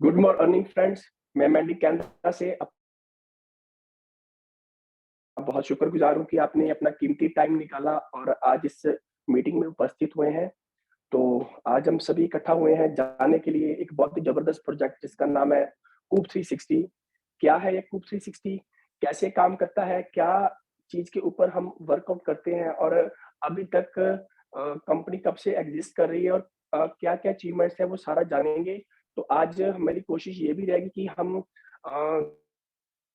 Good morning friends. मैं Mandy Canada से बहुत शुक्रगुजार हूँ कि आपने अपना कीमती टाइम निकाला और आज इस मीटिंग में उपस्थित हुए हैं। तो आज हम सभी इकट्ठा हुए हैं जानने के लिए एक बहुत ही ज़बरदस्त प्रोजेक्ट जिसका नाम है कूप 360। क्या है ये कूप 360? कैसे काम करता है? क्या चीज़ के ऊपर हम वर्कआउट करते हैं और अभी तक कंपनी कब से एग्ज़िस्ट कर रही है और क्या-क्या अचीवमेंट्स हैं वो सारा जानेंगे। तो आज मेरी कोशिश ये भी रहेगी कि हम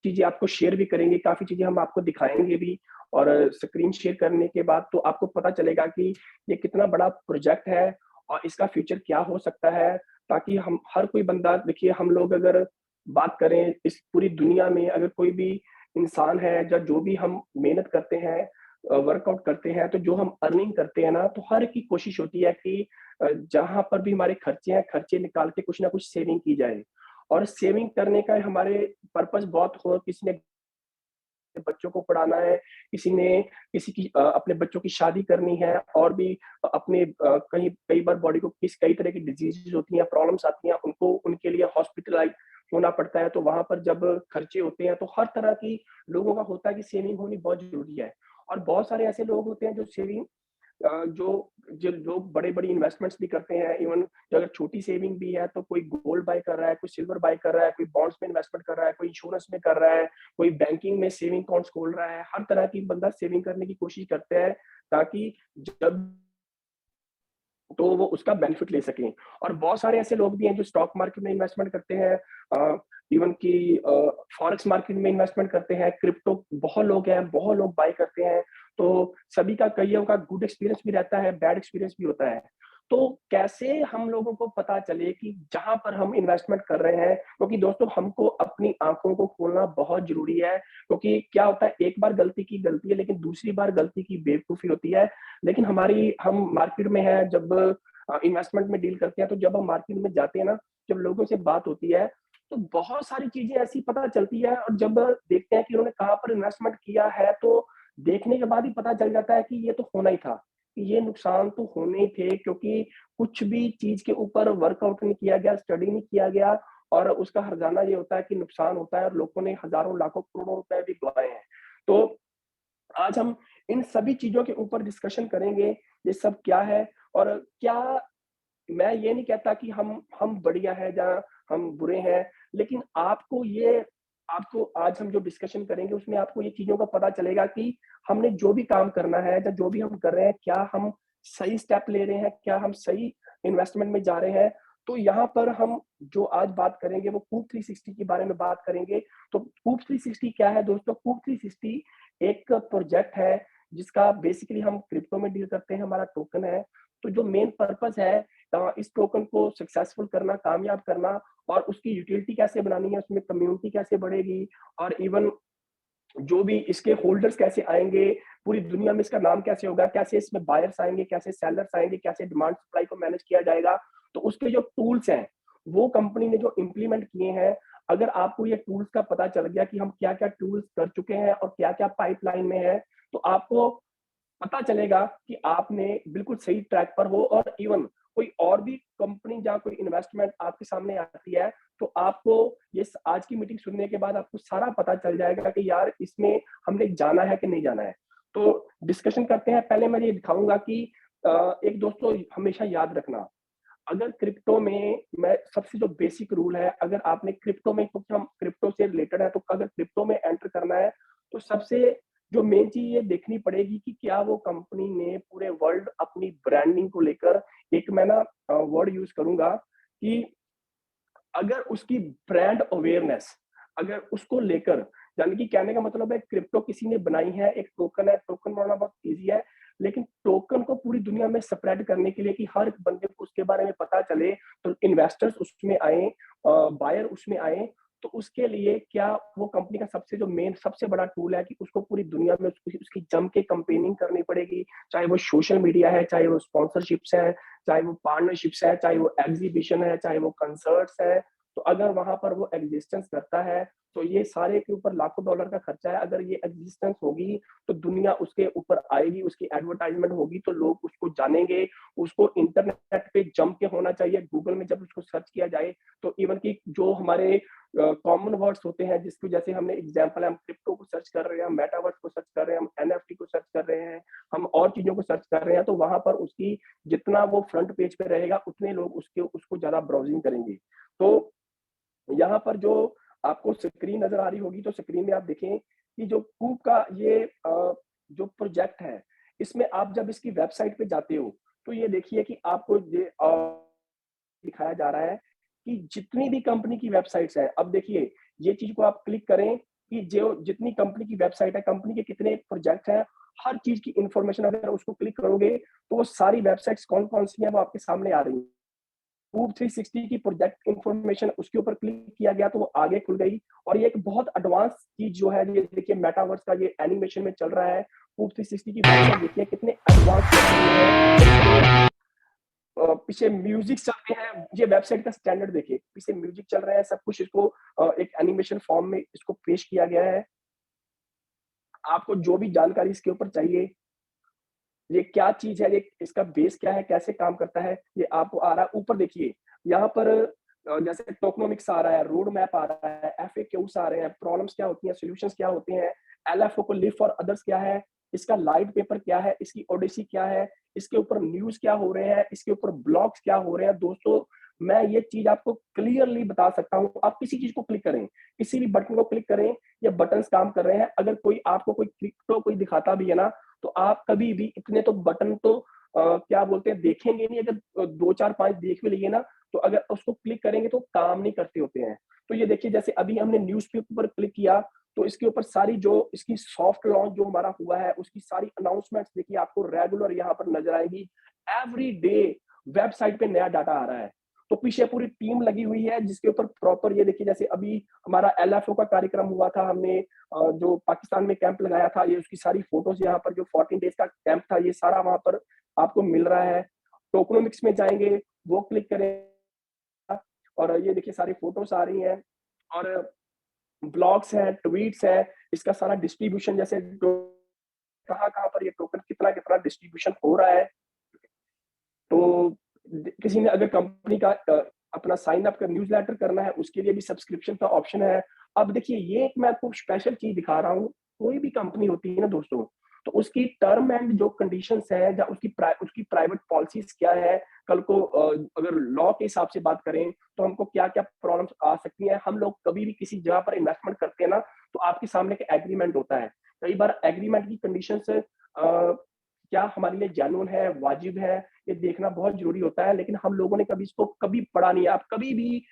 चीज़ें आपको शेयर भी करेंगे, काफ़ी चीज़ें हम आपको दिखाएँगे भी और स्क्रीन शेयर करने के बाद तो आपको पता चलेगा कि ये कितना बड़ा प्रोजेक्ट है और इसका फ्यूचर क्या हो सकता है, ताकि हम हर कोई बंदा देखिए हम लोग अगर बात करें इस पूरी दुनिया में अगर कोई भी इंसान है या जो भी हम मेहनत करते हैं वर्कआउट करते हैं, तो जो हम अर्निंग करते हैं ना, तो हर एक की कोशिश होती है कि जहाँ पर भी हमारे खर्चे हैं, खर्चे निकाल के कुछ ना कुछ सेविंग की जाए। और सेविंग करने का हमारे पर्पस बहुत हो किसी ने बच्चों को पढ़ाना है, किसी ने किसी की अपने बच्चों की शादी करनी है और भी अपने कहीं कई बार बॉडी को कई तरह की डिज़ीज़ेज़ होती हैं, प्रॉब्लम्स आती हैं, उनको उनके लिए हॉस्पिटलाइज़ होना पड़ता है, तो वहाँ पर जब खर्चे होते हैं, तो हर तरह की लोगों का होता है कि सेविंग होनी बहुत ज़रूरी है। और बहुत सारे ऐसे लोग होते हैं जो सेविंग जो जो लोग बड़े-बड़ी इन्वेस्टमेंट्स भी करते हैं, इवन अगर छोटी सेविंग भी है, तो कोई गोल्ड बाय कर रहा है, कोई सिल्वर बाय कर रहा है, कोई बॉन्ड्स में इन्वेस्टमेंट कर रहा है, कोई इंश्योरेंस में कर रहा है, कोई बैंकिंग में सेविंग अकाउंट्स खोल रहा है। हर तरह की बंदा सेविंग करने की कोशिश करते हैं, ताकि जब तो वो उसका बेनिफिट ले सकें। और बहुत सारे ऐसे लोग भी हैं जो स्टॉक मार्केट में इन्वेस्टमेंट करते हैं, इवन कि फॉरेक्स मार्केट में इन्वेस्टमेंट करते हैं, क्रिप्टो बहुत लोग हैं, बहुत लोग बाय करते हैं। तो सभी का कइयों का गुड एक्सपीरियंस भी रहता है, बैड एक्सपीरियंस भी होता है। तो कैसे हम लोगों को पता चले कि जहाँ पर हम इन्वेस्टमेंट कर रहे हैं, क्योंकि दोस्तों हमको अपनी आँखों को खोलना बहुत ज़रूरी है, क्योंकि क्या होता है एक बार गलती की गलती है, लेकिन दूसरी बार गलती की बेवकूफ़ी होती है। लेकिन हमारी हम मार्केट में हैं जब इन्वेस्टमेंट में डील करते हैं, तो जब हम मार्केट में जाते हैं ना, जब लोगों से बात होती है, तो बहुत सारी चीज़ें ऐसी पता चलती है और जब देखते हैं कि उन्होंने कहाँ पर इन्वेस्टमेंट किया है, तो देखने के बाद ही पता चल जाता है कि ये तो होना ही था, कि ये नुकसान तो होने ही थे क्योंकि कुछ भी चीज़ के ऊपर वर्कआउट नहीं किया गया, स्टडी नहीं किया गया और उसका हर्जाना ये होता है कि नुकसान होता है और लोगों ने हज़ारों, लाखों, करोड़ों रुपए भी गँवाए हैं। तो आज हम इन सभी चीज़ों के ऊपर डिस्कशन करेंगे, ये सब क्या है और क्या मैं ये नहीं कहता कि हम बढ़िया हैं या हम बुरे हैं, लेकिन आपको आज हम जो डिस्कशन करेंगे उसमें आपको ये चीज़ों का पता चलेगा कि हमने जो भी काम करना है या जो भी हम कर रहे हैं, क्या हम सही स्टेप ले रहे हैं, क्या हम सही इन्वेस्टमेंट में जा रहे हैं। तो यहाँ पर हम जो आज बात करेंगे वो कूप 360 के बारे में बात करेंगे। तो कूप 360 क्या है दोस्तों? कूप 360 एक प्रोजेक्ट है जिसका बेसिकली हम क्रिप्टो में डील करते हैं, हमारा टोकन है। तो जो मेन पर्पस है इस टोकन को सक्सेसफुल करना, कामयाब करना और उसकी यूटिलिटी कैसे बनानी है, उसमें कम्युनिटी कैसे बढ़ेगी और इवन जो भी इसके होल्डर्स कैसे आएँगे, पूरी दुनिया में इसका नाम कैसे होगा, कैसे इसमें बायर्स आएँगे, कैसे सेलर्स आएँगे, कैसे डिमांड सप्लाई को मैनेज किया जाएगा। तो उसके जो टूल्स हैं, वो कंपनी ने जो इम्प्लीमेंट किए हैं, अगर आपको ये टूल्स का पता चल गया कि हम क्या-क्या टूल्स कर चुके हैं और क्या-क्या पाइपलाइन में है, तो आपको पता चलेगा कि आपने बिल्कुल सही ट्रैक पर हो और इवन कोई और भी कंपनी जहाँ कोई इन्वेस्टमेंट आपके सामने आती है, तो आपको ये आज की मीटिंग सुनने के बाद आपको सारा पता चल जाएगा कि यार इसमें हमने जाना है कि नहीं जाना है। तो डिस्कशन करते हैं, पहले मैं ये दिखाऊँगा कि एक दोस्तों हमेशा याद रखना, अगर क्रिप्टो में मैं सबसे जो बेसिक रूल है, अगर आपने क्रिप्टो में क्योंकि हम क्रिप्टो से रिलेटेड है, तो अगर क्रिप्टो में एंटर करना है, तो सबसे जो मेन चीज़ ये देखनी पड़ेगी कि क्या वो कंपनी ने पूरे वर्ल्ड अपनी ब्रांडिंग को लेकर एक मैं ना वर्ड यूज़ करूँगा कि अगर उसकी ब्रांड अवेयरनेस अगर उसको लेकर यानी कि कहने का मतलब है क्रिप्टो किसी ने बनाई है, एक टोकन है, टोकन बनाना बहुत ईज़ी है, लेकिन टोकन को पूरी दुनिया में स्प्रेड करने के लिए कि हर एक बंदे को उसके बारे में पता चले, तो इन्वेस्टर्स उसमें आएँ बायर उसमें आएँ, तो उसके लिए क्या वो कंपनी का सबसे जो मेन सबसे बड़ा टूल है कि उसको पूरी दुनिया में उसकी उसकी जम के कैम्पेनिंग करनी पड़ेगी, चाहे वो सोशल मीडिया है, चाहे वो स्पॉन्सरशिप्स है, चाहे वो पार्टनरशिप्स है, चाहे वो एग्ज़िबिशन है, चाहे वो कंसर्ट्स है, तो अगर वहाँ पर वो एग्जिस्टेंस करता है, तो ये सारे के ऊपर लाखों डॉलर का खर्चा है। अगर ये एग्जिस्टेंस होगी, तो दुनिया उसके ऊपर आएगी, उसकी एडवर्टाइज़मेंट होगी, तो लोग उसको जानेंगे। उसको इंटरनेट पे जम के होना चाहिए। गूगल में जब उसको सर्च किया जाए, तो इवन कि जो हमारे कॉमन वर्ड्स होते हैं, जिसको जैसे हमने एग्जांपल हम क्रिप्टो को सर्च कर रहे हैं, हम मेटावर्स को सर्च कर रहे हैं, हम एनएफटी को सर्च कर रहे हैं, हम और चीज़ों को सर्च कर रहे हैं, तो वहाँ पर उसकी जितना वो फ्रंट पेज पे रहेगा, उतने लोग उसको ज़्यादा ब्राउज़िंग करेंगे। तो यहाँ पर जो आपको स्क्रीन नज़र आ रही होगी, तो स्क्रीन में आप देखें कि जो कूब का ये जो प्रोजेक्ट है, इसमें आप जब इसकी वेबसाइट पे जाते हो, तो ये देखिए कि आपको ये दिखाया जा रहा है कि जितनी भी कंपनी की वेबसाइट्स हैं, अब देखिए ये चीज़ को आप क्लिक करें कि जो जितनी कंपनी की वेबसाइट है, कंपनी के कितने प्रोजेक्ट हैं, हर चीज़ की इन्फॉर्मेशन अगर उसको क्लिक करोगे, तो वो सारी वेबसाइट्स कौन-कौन सी हैं, वो आपके सामने आ रही हैं। कूब 360 की प्रोजेक्ट इन्फॉर्मेशन उसके ऊपर क्लिक किया गया, तो वो आगे खुल गई और ये एक बहुत एडवांस चीज़ जो है, ये देखिए मेटावर्स का ये एनिमेशन में चल रहा है। कूब 360 की वेबसाइट देखिए कितने एडवांस पीछे म्यूजिक चलते हैं, ये वेबसाइट का स्टैंडर्ड देखिए, पीछे म्यूजिक चल रहा है, सब कुछ इसको एक एनिमेशन फॉर्म में इसको पेश किया गया है। आपको जो भी जानकारी इसके ऊपर चाहिए, ये क्या चीज़ है, ये इसका बेस क्या है, कैसे काम करता है, ये आपको आ रहा है। ऊपर देखिए, यहाँ पर जैसे टोकेनोमिक्स आ रहा है, रोड मैप आ रहा है, एफएक्यूज़ आ रहे हैं, प्रॉब्लम्स क्या होती हैं, सॉल्यूशंस क्या होते हैं, एलएफओ को लिव फॉर अदर्स क्या है, इसका लाइट पेपर क्या है, इसकी ओडेसी क्या है, इसके ऊपर न्यूज़ क्या हो रहे हैं, इसके ऊपर ब्लॉग्स क्या हो रहे हैं। दोस्तों, मैं ये चीज़ आपको क्लियरली बता सकता हूँ, आप किसी चीज़ को क्लिक करें, किसी भी बटन को क्लिक करें, ये बटन्स काम कर रहे हैं। अगर कोई आपको कोई क्रिप्टो कोई दिखाता भी है ना, तो आप कभी भी इतने तो बटन तो क्या बोलते हैं देखेंगे नहीं। अगर 2, 4, 5 देख भी लिए ना, तो अगर उसको क्लिक करेंगे तो काम नहीं करते होते हैं। तो ये देखिए जैसे अभी हमने न्यूज़ के ऊपर क्लिक किया, तो इसके ऊपर सारी जो इसकी सॉफ्ट लॉन्च जो हमारा हुआ है, उसकी सारी अनाउंसमेंट्स देखिए आपको रेगुलर यहाँ पर नज़र आएगी। एवरी डे वेबसाइट पे नया डाटा आ रहा है। तो पीछे पूरी टीम लगी हुई है जिसके ऊपर प्रॉपर ये देखिए जैसे अभी हमारा एलएफओ का कार्यक्रम हुआ था, हमने जो पाकिस्तान में कैंप लगाया था, ये उसकी सारी फोटोज़ यहाँ पर जो 14 डेज़ का कैंप था, ये सारा वहाँ पर आपको मिल रहा है। टोकेनोमिक्स में जाएँगे, वो क्लिक करें और ये देखिए सारी फोटोज़ आ रही हैं और ब्लॉग्स हैं, ट्वीट्स हैं, इसका सारा डिस्ट्रीब्यूशन जैसे जो कहाँ-कहाँ पर ये टोकन कितना-कितना डिस्ट्रीब्यूशन हो रहा है। तो किसी ने अगर कंपनी का अपना साइन अप कर न्यूज़लेटर करना है, उसके लिए भी सब्सक्रिप्शन का ऑप्शन है। अब देखिए ये एक मैं आपको स्पेशल चीज़ दिखा रहा हूँ, कोई भी कंपनी होती है ना दोस्तों, तो उसकी टर्म एंड जो कंडीशंस है या उसकी प्राइवेट पॉलिसीज़ क्या है, कल को अगर लॉ के हिसाब से बात करें, तो हमको क्या-क्या प्रॉब्लम्स आ सकती हैं। हम लोग कभी भी किसी जगह पर इन्वेस्टमेंट करते हैं ना, तो आपके सामने एक एग्रीमेंट होता है। कई बार एग्रीमेंट की कंडीशंस क्या हमारे लिए जेन्युइन है, वाजिब है, ये देखना बहुत ज़रूरी होता है, लेकिन हम लोगों ने कभी इसको कभी पढ़ा नहीं है। आप कभी भी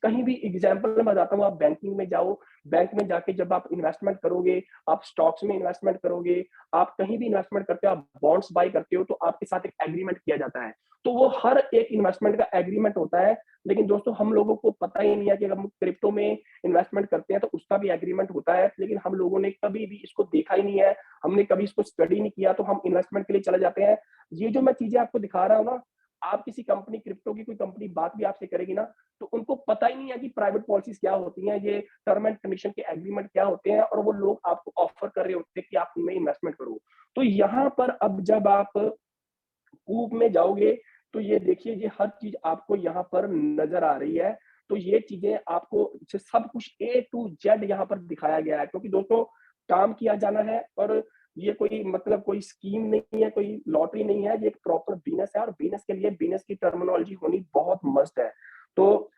कहीं भी एग्ज़ाम्पल मैं बताता हूँ, आप बैंकिंग में जाओ, बैंक में जाके जब आप इन्वेस्टमेंट करोगे, आप स्टॉक्स में इन्वेस्टमेंट करोगे, आप कहीं भी इन्वेस्टमेंट करते हो, आप बॉन्ड्स बाय करते हो, तो आपके साथ एक एग्रीमेंट किया जाता है। तो वो हर एक इन्वेस्टमेंट का एग्रीमेंट होता है, लेकिन दोस्तों हम लोगों को पता ही नहीं है कि अगर हम क्रिप्टो में इन्वेस्टमेंट करते हैं, तो उसका भी एग्रीमेंट होता है, लेकिन हम लोगों ने कभी भी इसको देखा ही नहीं है, हमने कभी इसको स्टडी नहीं किया, तो हम इन्वेस्टमेंट के लिए चले जाते हैं। ये जो मैं चीज़ें आपको दिखा रहा हूँ ना, आप किसी कंपनी क्रिप्टो की कोई कंपनी बात भी आपसे करेगी ना, तो उनको पता ही नहीं है कि प्राइवेट पॉलिसीज़ क्या होती हैं, ये टर्म एंड कंडीशन के एग्रीमेंट क्या होते हैं और वो लोग आपको ऑफर कर रहे होते हैं कि आप उनमें इन्वेस्टमेंट करो। तो यहाँ पर अब जब आप कूब में जाओगे, तो ये देखिए ये हर चीज़ आपको यहाँ पर नज़र आ रही है। तो ये चीज़ें आपको सब कुछ ए टू जेड यहाँ पर दिखाया गया है, क्योंकि दोस्तों काम किया जाना है और ये कोई मतलब कोई स्कीम नहीं है, कोई लॉटरी नहीं है, ये एक प्रॉपर बिज़नेस है और बिज़नेस के लिए बिज़नेस की टर्मिनोलॉजी होनी बहुत मस्ट है। तो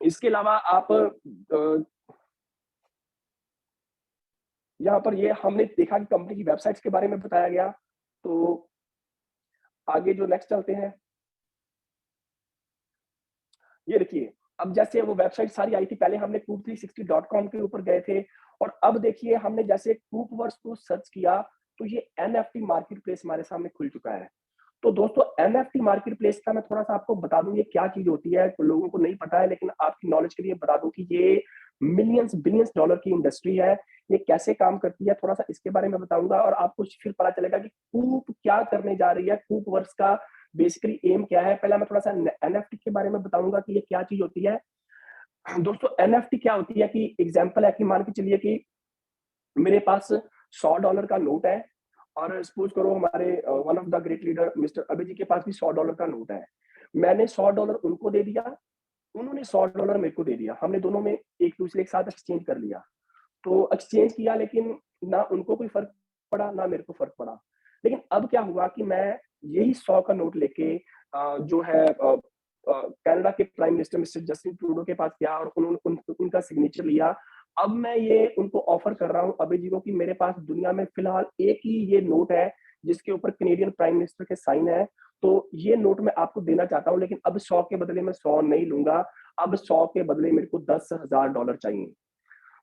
इसके अलावा आप यहाँ पर ये हमने देखा कि कंपनी की वेबसाइट्स के बारे में बताया गया, तो आगे जो नेक्स्ट चलते हैं। ये देखिए, अब जैसे वो वेबसाइट सारी आई थी, पहले हमने Coop360.com के ऊपर गए थे और अब देखिए हमने जैसे कूपवर्स को सर्च किया, तो ये एनएफटी मार्केट प्लेस हमारे सामने खुल चुका है। तो दोस्तों एनएफटी मार्केट प्लेस का मैं थोड़ा-सा आपको बता दूँ ये क्या चीज़ होती है, तो लोगों को नहीं पता है, लेकिन आपकी नॉलेज के लिए बता दूँ कि ये मिलियंस, बिलियंस डॉलर की इंडस्ट्री है। ये कैसे काम करती है, थोड़ा-सा इसके बारे में बताऊँगा और आपको फिर पता चलेगा कि कूप क्या करने जा रही है, कूपवर्स का बेसिकली एम क्या है। पहला मैं थोड़ा-सा न एनएफटी के बारे में बताऊँगा कि ये क्या चीज़ होती है। दोस्तों एनएफटी क्या होती है कि एग्जांपल है कि मान के चलिए कि मेरे पास $100 का नोट है और सपोज करो हमारे one of the great leader mister Abhay ji के पास भी $100 का नोट है। मैंने $100 उनको दे दिया, उन्होंने $100 मेरे को दे दिया। हमने दोनों में एक-दूसरे के साथ एक्सचेंज कर लिया। तो एक्सचेंज किया लेकिन ना उनको कोई फ़र्क पड़ा, ना मेरे को फ़र्क पड़ा। लेकिन अब क्या हुआ कि मैं यही 100 का नोट लेके जो है कनाडा के prime minister mister Justin Trudeau के पास गया और उन्होंने उनका सिग्नेचर लिया। अब मैं ये उनको ऑफ़र कर रहा हूँ अभय जी को कि मेरे पास दुनिया में फ़िलहाल एक ही ये नोट है, जिसके ऊपर कैनेडियन प्राइम मिनिस्टर के साइन है। तो ये नोट मैं आपको देना चाहता हूँ, लेकिन अब 100 के बदले मैं 100 नहीं लूँगा। अब 100 के बदले मेरे को $10,000 चाहिए।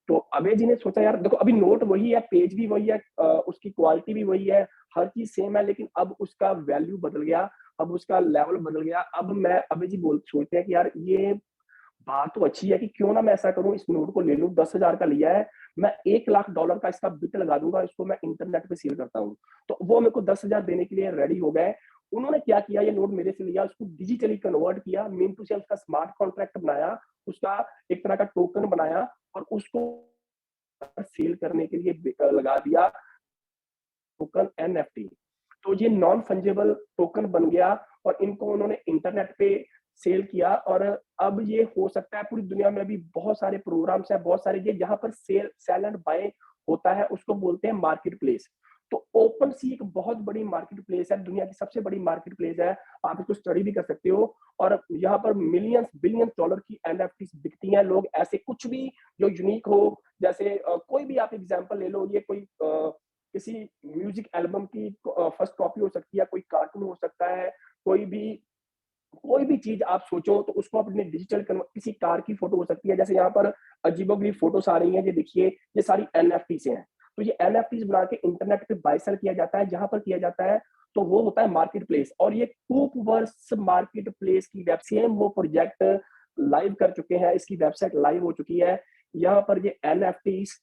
तो अभय जी ने सोचा यार देखो अभी नोट वही है, पेज भी वही है, उसकी क्वालिटी भी वही है, हर चीज़ सेम है, लेकिन अब उसका वैल्यू बदल गया, अब उसका लेवल बदल गया। अब मैं अभय जी बोल सोचते हैं कि यार ये बात तो अच्छी है कि क्यों ना मैं ऐसा करूँ, इस नोट को ले लूँ, 10,000 का लिया है, मैं $1,00,000 का इसका बिट लगा दूँगा, इसको मैं इंटरनेट पे सेल करता हूँ। तो वो मेरे को 10,000 देने के लिए रेडी हो गए। उन्होंने क्या किया, ये नोट मेरे से लिया, उसको डिजिटली कन्वर्ट किया, मीन टू से उसका स्मार्ट कॉन्ट्रैक्ट बनाया, उसका एक तरह का टोकन बनाया और उसको सेल करने के लिए लगा दिया टोकन एनएफटी। तो ये नॉन फंजिबल टोकन बन गया और इनको उन्होंने इंटरनेट पे सेल किया और अब ये हो सकता है पूरी दुनिया में अभी बहुत सारे प्रोग्राम्स हैं, बहुत सारे ये जहाँ पर सेल एंड बाय होता है उसको बोलते हैं मार्केट प्लेस। तो ओपन सी एक बहुत बड़ी मार्केट प्लेस है, दुनिया की सबसे बड़ी मार्केट प्लेस है। आप इसको स्टडी भी कर सकते हो और यहाँ पर मिलियंस बिलियंस डॉलर की एनएफटीज बिकती हैं। लोग ऐसे कुछ भी जो यूनिक हो, जैसे कोई भी आप एग्जांपल ले लो, ये कोई किसी म्यूजिक एल्बम की फर्स्ट कॉपी हो सकती है, कोई कार्टून हो सकता है, कोई भी चीज आप सोचो तो उसको अपने डिजिटल किसी कार की फोटो हो सकती है। जैसे यहाँ पर अजीबोगरीब फोटोस आ रही हैं, ये देखिए ये सारी एनएफटी से हैं। तो ये एनएफटीज बना के इंटरनेट पे बाय सेल किया जाता है। जहां पर किया जाता है तो वो होता है मार्केट प्लेस और ये कूपवर्स मार्केट प्लेस की वेब सेम वो प्रोजेक्ट लाइव कर चुके हैं, इसकी वेबसाइट लाइव हो चुकी है। यहाँ पर ये एनएफटीज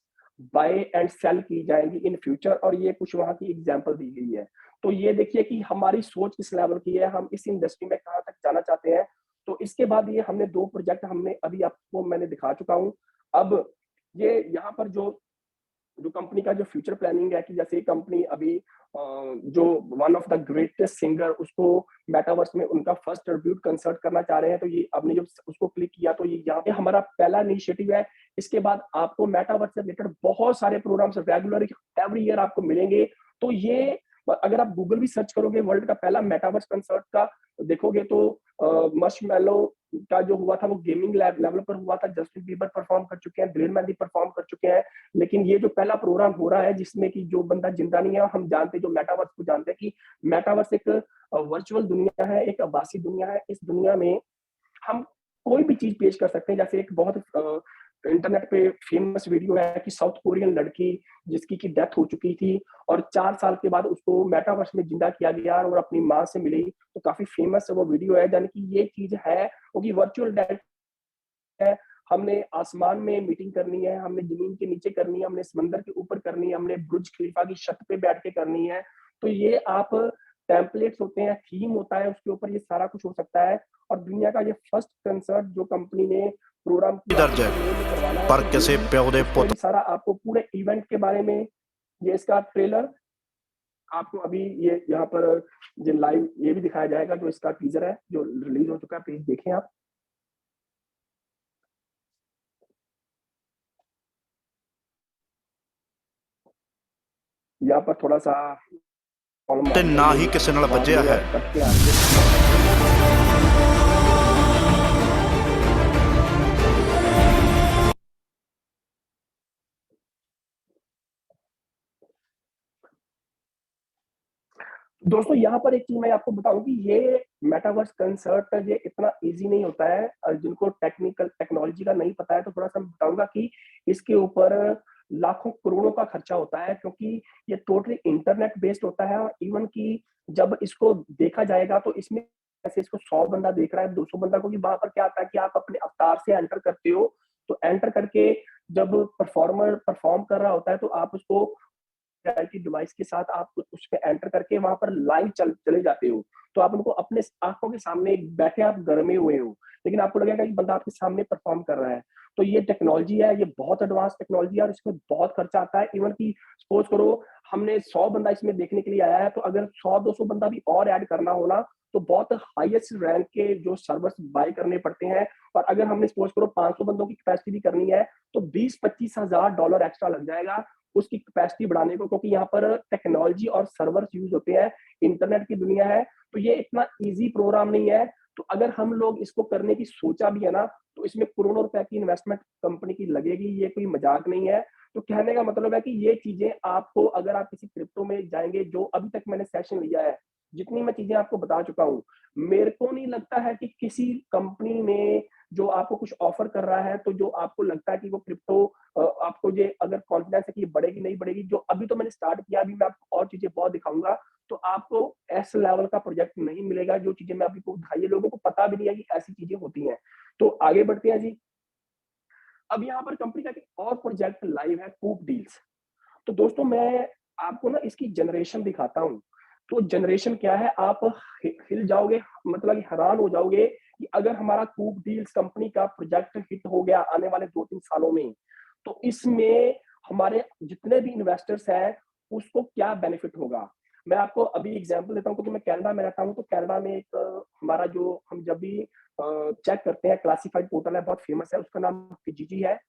बाय एंड सेल की जाएंगी इन फ्यूचर और ये कुछ वहां की एग्जांपल दी गई है। तो ये देखिए कि हमारी सोच किस लेवल की है, हम इस इंडस्ट्री में कहाँ तक जाना चाहते हैं। तो इसके बाद ये हमने 2 प्रोजेक्ट हमने अभी आपको मैंने दिखा चुका हूँ। अब ये यहाँ पर जो जो कंपनी का जो फ्यूचर प्लानिंग है कि जैसे कंपनी अभी जो one of the greatest singer उसको मेटावर्स में उनका फर्स्ट ट्रिब्यूट कंसर्ट करना चाह रहे हैं, तो ये आपने जब उसको क्लिक किया तो ये यहाँ पे हमारा पहला इनिशिएटिव है। इसके बाद आपको मेटावर्स से रिलेटेड बहुत सारे प्रोग्राम्स रेगुलर एवरी ईयर आपको मिलेंगे। तो ये अगर आप गूगल भी सर्च करोगे वर्ल्ड का पहला मेटावर्स कंसर्ट का देखोगे तो मर्शमैलो का जो हुआ था वो गेमिंग लेवल पर हुआ था। जस्टिन बीबर परफॉर्म कर चुके हैं, ड्रिल मैन भी परफॉर्म कर चुके हैं। लेकिन ये जो पहला प्रोग्राम हो रहा है जिसमें कि जो बंदा जिंदा नहीं है, हम जानते हैं जो मेटावर्स को जानते हैं कि मेटावर्स एक वर्चुअल दुनिया है, एक आभासी दुनिया है। इस दुनिया में हम कोई भी चीज पेश कर सकते हैं। जैसे एक बहुत इंटरनेट पे फेमस वीडियो है कि साउथ कोरियन लड़की जिसकी की डेथ हो चुकी थी और 4 साल के बाद उसको मेटावर्स में जिंदा किया गया और अपनी माँ से मिली। तो काफी फेमस वो वीडियो है, यानी कि ये चीज है वो कि वर्चुअल डेथ है। हमने आसमान में मीटिंग करनी है, हमने जमीन के नीचे करनी है, हमने समंदर के ऊपर करनी है, हमने बुर्ज खलीफा की छत पे बैठ के करनी है। तो ये आप टेम्पलेट्स होते हैं, थीम होता है, उसके ऊपर ये सारा कुछ हो सकता है। और दुनिया का ये फर्स्ट कंसर्ट जो कंपनी ने प्रोग्राम किया दर्ज है करवाना है, पर तो ये किसी भी प्यो दे इसमें पुत भी सारा आपको पूरे इवेंट के बारे में ये इसका ट्रेलर आपको अभी ये यहाँ पर ये लाइव ये भी दिखाया जाएगा। जो इसका टीजर है जो रिलीज हो चुका है, प्लीज देखें आप। यहाँ पर थोड़ा सा प्रॉब्लम आ ते रही है, ना ही मेरी किसी नाल आवाज वज्जिया में है। कट के आ रही है, माफ कीजिएगा। दोस्तों यहाँ पर एक चीज मैं आपको बताऊं कि ये मेटावर्स कंसर्ट ये इतना इजी नहीं होता है। जिनको टेक्निकल टेक्नोलॉजी का नहीं पता है तो थोड़ा सा मैं बताऊंगा कि इसके ऊपर लाखों करोड़ों का खर्चा होता है, क्योंकि ये टोटली इंटरनेट बेस्ड होता है। और इवन की जब इसको देखा जाएगा तो इसमें ऐसे इसको 100 बंदा देख रहा है, 200 बंदा को, कि वहां पर क्या आता है कि आप अपने अवतार से एंटर करते हो। तो एंटर करके जब परफॉर्मर परफॉर्म कर रहा होता है तो आप उसको रियलिटी डिवाइस के साथ आप उसमें एंटर करके वहां पर लाइव चले जाते हो। तो आप उनको अपने आंखों के सामने बैठे आप घर में हुए हो। लेकिन आपको लगेगा कि बंदा आपके सामने परफ़ॉर्म कर रहा है। तो ये टेक्नोलॉजी है, ये बहुत एडवांस टेक्नोलॉजी है और इसमें बहुत खर्चा आता है। इवन कि सपोज़ करो हमने 100 बंदा इसमें देखने के लिए आया है, तो अगर 100-200 बंदा भी और ऐड करना हो ना, तो बहुत हाईएस्ट रैंक के जो सर्वर्स बाय करने पड़ते हैं और अगर हमने सपोज़ करो 500 बंदों की कैपेसिटी भी करनी है, तो 20-25 हज़ार डॉलर एक्स्ट्रा लग जाएगा उसकी कैपेसिटी बढ़ाने को, क्योंकि यहाँ पर टेक्नोलॉजी और सर्वर्स यूज़ होते हैं, इंटरनेट की दुनिया है, तो ये इतना ईज़ी प्रोग्राम नहीं है। तो अगर हम लोग इसको करने की सोचा भी है ना, तो इसमें करोड़ों रुपए की इन्वेस्टमेंट कंपनी की लगेगी, ये कोई मज़ाक नहीं है। तो कहने का मतलब है कि ये चीज़ें आपको अगर आप किसी क्रिप्टो में जाएँगे, जो अभी तक मैंने सेशन लिया है, जितनी मैं चीज़ें आपको बता चुका हूँ, मेरे को नहीं लगता है कि किसी कंपनी ने जो आपको कुछ ऑफ़र कर रहा है, तो जो आपको लगता है कि वो क्रिप्टो आपको ये अगर कॉन्फिडेंस है कि ये बढ़ेगी, नहीं बढ़ेगी, जो अभी तो मैंने स्टार्ट किया, अभी मैं आपको और चीज़ें बहुत दिखाऊँगा, तो आपको ऐसे लेवल का प्रोजेक्ट नहीं मिलेगा, जो चीज़ें मैं आपको दिखाई है, लोगों को पता भी नहीं है कि ऐसी चीज़ें होती हैं। तो आगे बढ़ते हैं जी। अब यहाँ पर कंपनी का एक और प्रोजेक्ट लाइव है, कूप डील्स। तो दोस्तों मैं आपको ना इसकी जनरेशन दिखाता हूँ। तो जनरेशन क्या है, आप हिल जाओगे, मतलब हैरान हो जाओगे कि अगर हमारा कूप डील्स कंपनी का प्रोजेक्ट हिट हो गया आने वाले 2-3 सालों में, तो इसमें हमारे जितने भी इन्वेस्टर्स हैं, उसको क्या बेनिफिट होगा। मैं आपको अभी एग्ज़ाम्पल देता हूँ, क्योंकि मैं कनाडा में रहता हूँ, तो कनाडा में एक हमारा जो हम जब भी चेक करते हैं क्लासिफाइड पोर्टल है, बहुत फेमस है, उसका नाम किजिजी है।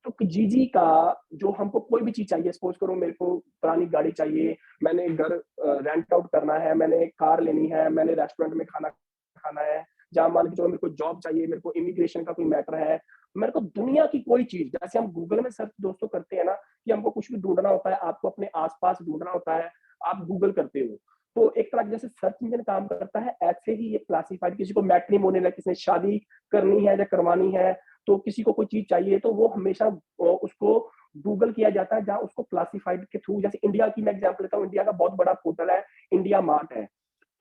तो किजिजी का जो हमको कोई भी चीज़ चाहिए, सपोज़ करो मेरे को पुरानी गाड़ी चाहिए, मैंने घर रेंट आउट करना है, मैंने कार लेनी है, मैंने रेस्टोरेंट में खाना खाना है, या मान के चलो मेरे को जॉब चाहिए, मेरे को इमिग्रेशन का कोई मैटर है, मेरे को दुनिया की कोई चीज़, जैसे हम गूगल में सर्च दोस्तों करते हैं ना कि हमको कुछ भी ढूँढना होता है, आपको अपने आस-पास ढूँढना होता है, आप गूगल करते हो। तो एक तरह जैसे सर्च इंजन काम करता है, ऐसे ही ये क्लासिफाइड, किसी को मैट्रिमोनियल है, किसी ने शादी करनी है या करवानी है, तो किसी को कोई चीज़ चाहिए, तो वो हमेशा उसको गूगल किया जाता है, जहाँ उसको क्लासिफाइड के थ्रू, जैसे इंडिया की मैं एग्ज़ाम्पल लेता हूँ, इंडिया का बहुत बड़ा पोर्टल है, इंडिया मार्ट है।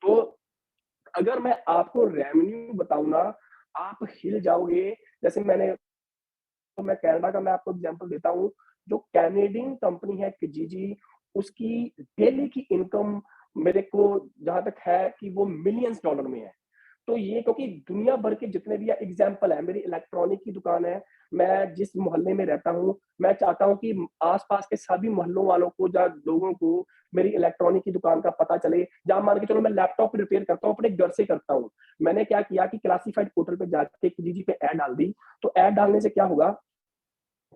तो अगर मैं आपको रेवेन्यू बताऊँ ना, आप हिल जाओगे। जैसे मैं कनाडा का मैं आपको एग्ज़ाम्पल देता हूँ, जो कैनेडियन कंपनी है किजिजी, उसकी डेली की इनकम मेरे को जहाँ तक है कि वो मिलियंस डॉलर में है। तो ये क्योंकि दुनिया भर के जितने भी एग्ज़ाम्पल है, मेरी इलेक्ट्रॉनिक की दुकान है, मैं जिस मोहल्ले में रहता हूँ, मैं चाहता हूँ कि आस-पास के सभी मोहल्लों वालों को या लोगों को मेरी इलेक्ट्रॉनिक की दुकान का पता चले। या मान के चलो मैं लैपटॉप रिपेयर करता हूँ, अपने घर से करता हूँ। मैंने क्या किया कि क्लासिफाइड पोर्टल पे जाके किजिजी पे ऐड डाल दी, तो ऐड डालने से क्या होगा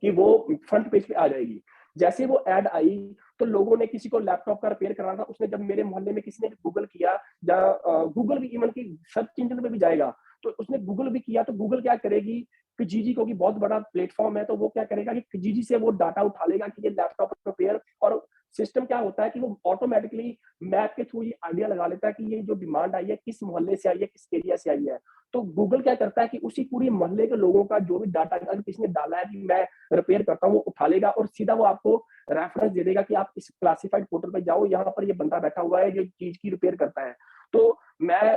कि वो फ्रंट पेज पे आ जाएगी। जैसे वो ऐड आई, तो लोगों ने किसी को लैपटॉप का रिपेयर कराना था, उसने जब मेरे मोहल्ले में किसी ने गूगल किया, या गूगल भी इवन कि सर्च इंजन में भी जाएगा, तो उसने गूगल भी किया, तो गूगल क्या करेगी, किजिजी क्योंकि बहुत बड़ा प्लेटफ़ॉर्म है, तो वो क्या करेगा कि किजिजी से वो डाटा उठा लेगा कि ये लैपटॉप रिपेयर, और सिस्टम क्या होता है कि वो ऑटोमैटिकली मैप के थ्रू ये आइडिया लगा लेता है कि ये जो डिमांड आई है, किस मोहल्ले से आई है, किस एरिया से आई है। तो गूगल क्या करता है कि उसी पूरी मोहल्ले के लोगों का जो भी डाटा अगर किसी ने डाला है कि मैं रिपेयर करता हूँ, वो उठा लेगा और सीधा वो आपको रेफरेंस दे देगा कि आप इस क्लासिफाइड पोर्टल पे जाओ, यहाँ पर ये बंदा बैठा हुआ है, जो चीज़ की रिपेयर करता है। तो मैं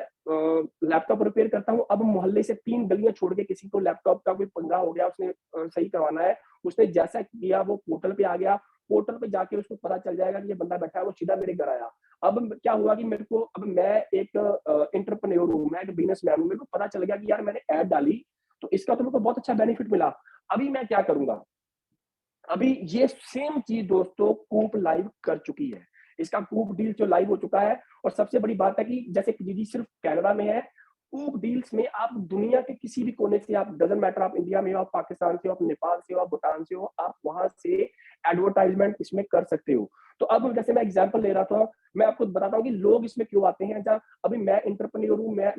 लैपटॉप रिपेयर करता हूँ, अब मोहल्ले से 3 गलियाँ छोड़ के किसी को लैपटॉप का कोई पंगा हो गया, उसने सही करवाना है, उसने जैसा किया वो पोर्टल पे आ गया, पोर्टल पे जाके उसको पता चल जाएगा कि ये बंदा बैठा है, वो सीधा मेरे घर आया। अब क्या हुआ कि मेरे को, अब मैं एक एंटरप्रेन्योर हूँ, मैं एक बिज़नेसमैन हूँ, मेरे को पता चल गया कि यार मैंने ऐड डाली, तो इसका तो मेरे को बहुत अच्छा बेनिफिट मिला। अभी मैं क्या करूँगा? अभी ये सेम चीज़ दोस्तों कूप लाइव कर चुकी है। इसका कूप डील जो लाइव हो चुका है, और सबसे बड़ी बात है कि जैसे किजिजी सिर्फ़ कनाडा में है, कूप डील्स में आप दुनिया के किसी भी कोने से, आप डज़न्ट मैटर, आप इंडिया में हो, आप पाकिस्तान से हो, आप नेपाल से हो, आप भूटान से हो, आप वहाँ से एडवर्टाइज़मेंट इसमें कर सकते हो। तो अब जैसे मैं एग्ज़ाम्पल ले रहा था, मैं आपको बताता हूँ कि लोग इसमें क्यों आते हैं। जहाँ अभी मैं एंटरप्रेन्योर हूँ, मैं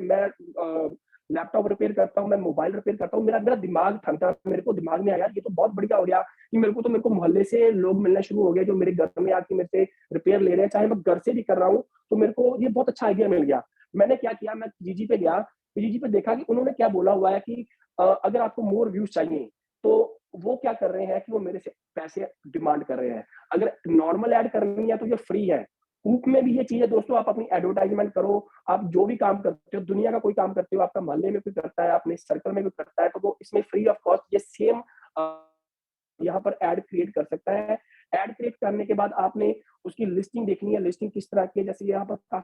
लैपटॉप रिपेयर करता हूँ, मैं मोबाइल रिपेयर करता हूँ, मेरा मेरा दिमाग ठंडा, मेरे को दिमाग में आया ये तो बहुत बढ़िया हो गया कि मेरे को मोहल्ले से लोग मिलना शुरू हो गए, जो मेरे घर में आके मेरे से रिपेयर ले रहे हैं, चाहे मैं घर से भी कर रहा हूँ, तो मेरे को ये बहुत अच्छा आइडिया मिल गया। मैंने क्या किया, मैं किजिजी पे गया, किजिजी पे देखा कि उन्होंने क्या बोला हुआ है कि अगर आपको मोर व्यूज़ चाहिए, तो वो क्या कर रहे हैं कि वो मेरे से पैसे डिमांड कर रहे हैं। अगर नॉर्मल ऐड करनी है तो ये फ्री है। कूप में भी ये चीज़ है दोस्तों, आप अपनी एडवर्टाइज़मेंट करो, आप जो भी काम करते हो, दुनिया का कोई काम करते हो, आपका मोहल्ले में कोई करता है, अपने सर्कल में कोई करता है, तो वो इसमें फ्री ऑफ कॉस्ट ये सेम यहाँ पर ऐड क्रिएट कर सकता है। ऐड क्रिएट करने के बाद आपने उसकी लिस्टिंग देखनी है, लिस्टिंग किस तरह की है, जैसे यहाँ पर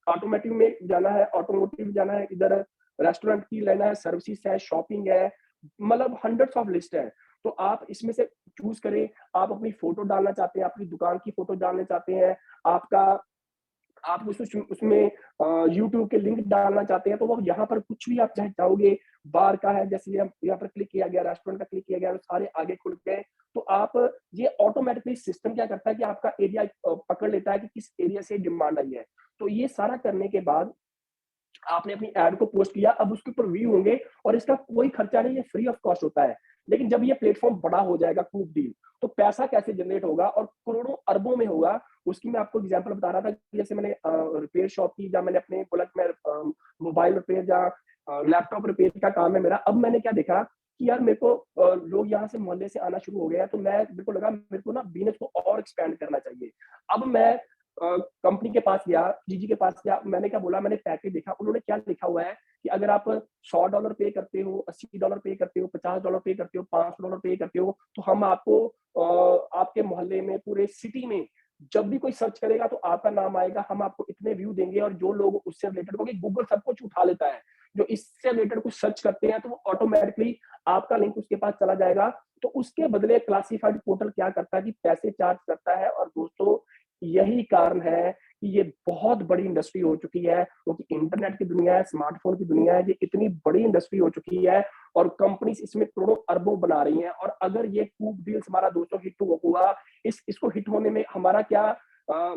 ऑटो ऑटोमोटिव में जाना है, ऑटोमोटिव जाना है, इधर रेस्टोरेंट की लेना है, सर्विसेज है, शॉपिंग है, मतलब हंड्रेड्स ऑफ लिस्ट है। तो आप इसमें से चूज़ करें, आप अपनी फ़ोटो डालना चाहते हैं, अपनी दुकान की फ़ोटो डालना चाहते हैं, आपका आप उसमें यूट्यूब के लिंक डालना चाहते हैं, तो वो यहाँ पर कुछ भी आप चाहे चाहोगे, बार का है, जैसे यहाँ पर क्लिक किया गया, रेस्टोरेंट का क्लिक किया गया, तो सारे आगे खुल गए। तो आप ये ऑटोमैटिकली सिस्टम क्या करता है कि आपका एरिया पकड़ लेता है कि किस एरिया से डिमांड आई है। तो ये सारा करने के बाद आपने अपनी ऐड को पोस्ट किया, अब उसके ऊपर व्यू होंगे और इसका कोई खर्चा नहीं, ये फ्री ऑफ कॉस्ट होता है। लेकिन जब ये प्लेटफ़ॉर्म बड़ा हो जाएगा खूब डील, तो पैसा कैसे जनरेट होगा और करोड़ों अरबों में होगा, उसकी मैं आपको एग्ज़ाम्पल बता रहा था कि जैसे मैंने रिपेयर शॉप की, जहाँ मैंने अपने बोला कि मैं मोबाइल रिपेयर या लैपटॉप रिपेयर का काम है मेरा। अब मैंने क्या देखा कि यार मेरे को लोग यहाँ से मोहल्ले से आना शुरू हो गए हैं, तो मेरे को लगा मेरे को ना बिज़नेस को और एक्सपैंड करना चाहिए। अब मैं कंपनी के पास गया, जीजी के पास गया, मैंने क्या बोला, मैंने पैकेज देखा, उन्होंने क्या लिखा हुआ है कि अगर आप $100 पे करते हो, $80 पे करते हो, $50 पे करते हो, $500 पे करते हो, तो हम आपको आपके मोहल्ले में, पूरे सिटी में जब भी कोई सर्च करेगा तो आपका नाम आएगा, हम आपको इतने व्यू देंगे और जो लोग उससे रिलेटेड, क्योंकि गूगल सब कुछ उठा लेता है। जो इससे रिलेटेड कुछ सर्च करते हैं तो वो ऑटोमैटिकली आपका लिंक उसके पास चला जाएगा। तो उसके बदले क्लासिफाइड पोर्टल क्या करता है कि पैसे चार्ज करता है और दोस्तों यही कारण है कि ये बहुत बड़ी इंडस्ट्री हो चुकी है, क्योंकि इंटरनेट की दुनिया है, स्मार्टफ़ोन की दुनिया है, ये इतनी बड़ी इंडस्ट्री हो चुकी है और कंपनीज़ इसमें करोड़ों अरबों बना रही हैं। और अगर ये कूप डील्स हमारा दोस्तों हिट हुआ, इसको हिट होने में हमारा क्या अ,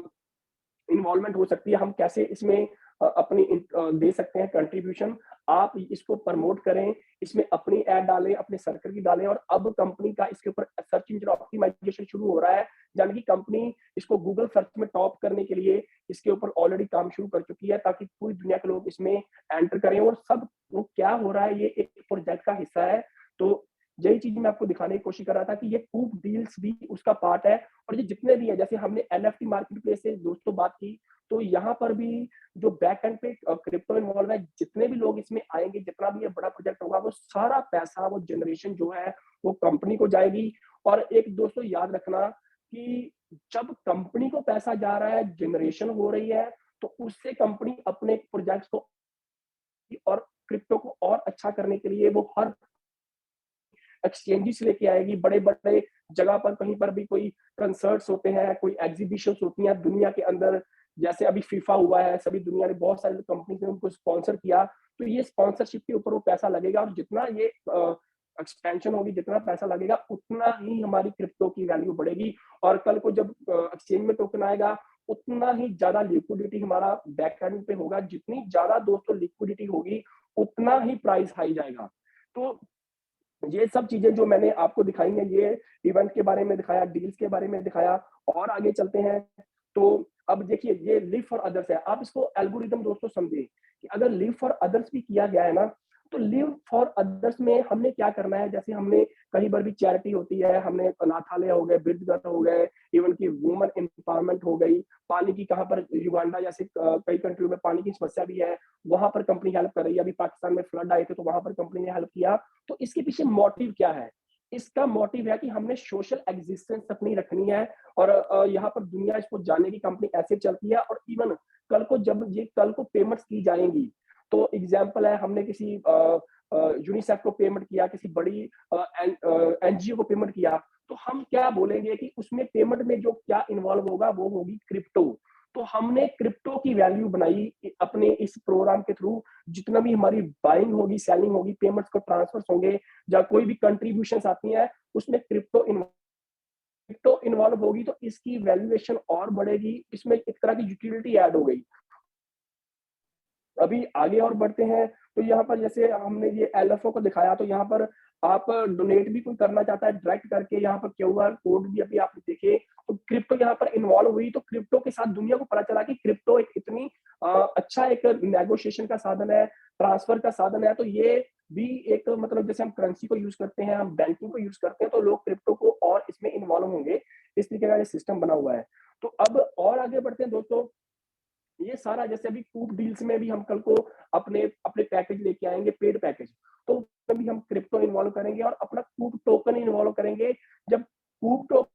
इन्वॉल्वमेंट हो सकती है, हम कैसे इसमें दे सकते हैं कंट्रीब्यूशन। आप इसको प्रमोट करें, इसमें अपनी ऐड डालें, अपने सर्कल की डालें और अब कंपनी का इसके ऊपर सर्च इंजन ऑप्टिमाइजेशन शुरू हो रहा है, यानी कि कंपनी इसको गूगल सर्च में टॉप करने के लिए इसके ऊपर ऑलरेडी काम शुरू कर चुकी है, ताकि पूरी दुनिया के लोग इसमें एंटर करें और सब वो क्या हो रहा है, ये एक प्रोजेक्ट का हिस्सा है। तो यही चीज़ मैं आपको दिखाने की कोशिश कर रहा था कि ये कूप डील्स भी उसका पार्ट है और ये जितने भी हैं, जैसे हमने एनएफटी मार्केट प्लेस से दोस्तों बात की, तो यहाँ पर भी जो बैक एंड पे क्रिप्टो इन्वॉल्व है, जितने भी लोग इसमें आएँगे, जितना भी ये बड़ा प्रोजेक्ट होगा, वो सारा पैसा, वो जनरेशन जो है, वो कंपनी को जाएगी। और एक दोस्तों याद रखना कि जब कंपनी को पैसा जा रहा है, जनरेशन हो रही है, तो उससे कंपनी अपने प्रोजेक्ट्स को और क्रिप्टो को और अच्छा करने के लिए वो हर एक्सचेंजेस लेके आएगी, बड़े-बड़े जगह पर कहीं पर भी कोई कंसर्ट्स होते हैं, कोई एग्ज़िबिशन्स होती हैं दुनिया के अंदर, जैसे अभी फीफा हुआ है, सभी दुनिया ने बहुत सारी कंपनीज़ ने उनको स्पॉन्सर किया, तो ये स्पॉन्सरशिप के ऊपर वो पैसा लगेगा और जितना ये एक्सपेंशन होगी, जितना पैसा लगेगा, उतना ही हमारी क्रिप्टो की वैल्यू बढ़ेगी और कल को जब एक्सचेंज में टोकन आएगा, उतना ही ज़्यादा लिक्विडिटी हमारा बैक एंड पे होगा, जितनी ज़्यादा दोस्तों लिक्विडिटी होगी, उतना ही प्राइस हाई जाएगा। तो ये सब चीज़ें जो मैंने आपको दिखाई हैं, ये इवेंट के बारे में दिखाया, डील्स के बारे में दिखाया और आगे चलते हैं, तो अब देखिए ये लिव फॉर अदर्स है। आप इसको एल्गोरिदम दोस्तों समझिए कि अगर लिव फॉर अदर्स भी किया गया है ना, तो लिव फॉर अदर्स में हमने क्या करना है, जैसे हमने कई बार भी चैरिटी होती है, हमने अनाथालय हो गए, वृद्ध हो गए, इवन कि वुमन एम्पावरमेंट हो गई, पानी की कहाँ पर युगांडा जैसे कई कंट्री में पानी की समस्या भी है, वहाँ पर कंपनी हेल्प कर रही है। अभी पाकिस्तान में फ्लड आए थे, तो वहाँ पर कंपनी ने हेल्प किया। तो इसके पीछे मोटिव क्या है? इसका मोटिव है कि हमने सोशल एक्जिस्टेंस अपनी रखनी है और यहाँ पर दुनिया इसको जानेगी, कंपनी ऐसे चलती है और इवन कल को पेमेंट्स की जाएँगी, तो एग्ज़ाम्पल है हमने किसी यूनिसेफ को पेमेंट किया, किसी बड़ी एनजीओ को पेमेंट किया, तो हम क्या बोलेंगे कि उसमें पेमेंट में जो क्या इन्वॉल्व होगा वो होगी क्रिप्टो। तो हमने क्रिप्टो की वैल्यू बनाई अपने इस प्रोग्राम के थ्रू, जितना भी हमारी बाइंग होगी, सेलिंग होगी, पेमेंट्स को ट्रांसफर्स होंगे या कोई भी कंट्रीब्यूशंस आती हैं, उसमें क्रिप्टो इन्वॉल्व होगी तो इसकी वैल्यूएशन और बढ़ेगी, इसमें एक तरह की यूटिलिटी ऐड हो गई। अभी आगे और बढ़ते हैं, तो यहाँ पर जैसे हमने ये एलएफओ को दिखाया, तो यहाँ पर आप डोनेट भी कोई करना चाहता है डायरेक्ट करके, यहाँ पर क्यूआर कोड भी अभी आप देखें, तो क्रिप्टो यहाँ पर इन्वॉल्व हुई, तो क्रिप्टो के साथ दुनिया को पता चला कि क्रिप्टो एक इतनी अच्छा एक नेगोशिएशन का साधन है, ट्रांसफर का साधन है, तो ये भी एक मतलब जैसे हम करेंसी को यूज़ करते हैं, हम बैंकिंग को यूज़ करते हैं, तो लोग क्रिप्टो को और इसमें इन्वॉल्व होंगे, इस तरीके का ये सिस्टम बना हुआ है। तो अब और आगे बढ़ते हैं दोस्तों, ये सारा जैसे अभी कूप डील्स में भी हम कल को अपने अपने पैकेज लेके आएँगे, पेड पैकेज, तो उसमें भी हम क्रिप्टो इन्वॉल्व करेंगे और अपना कूप टोकन इन्वॉल्व करेंगे। जब कूप टो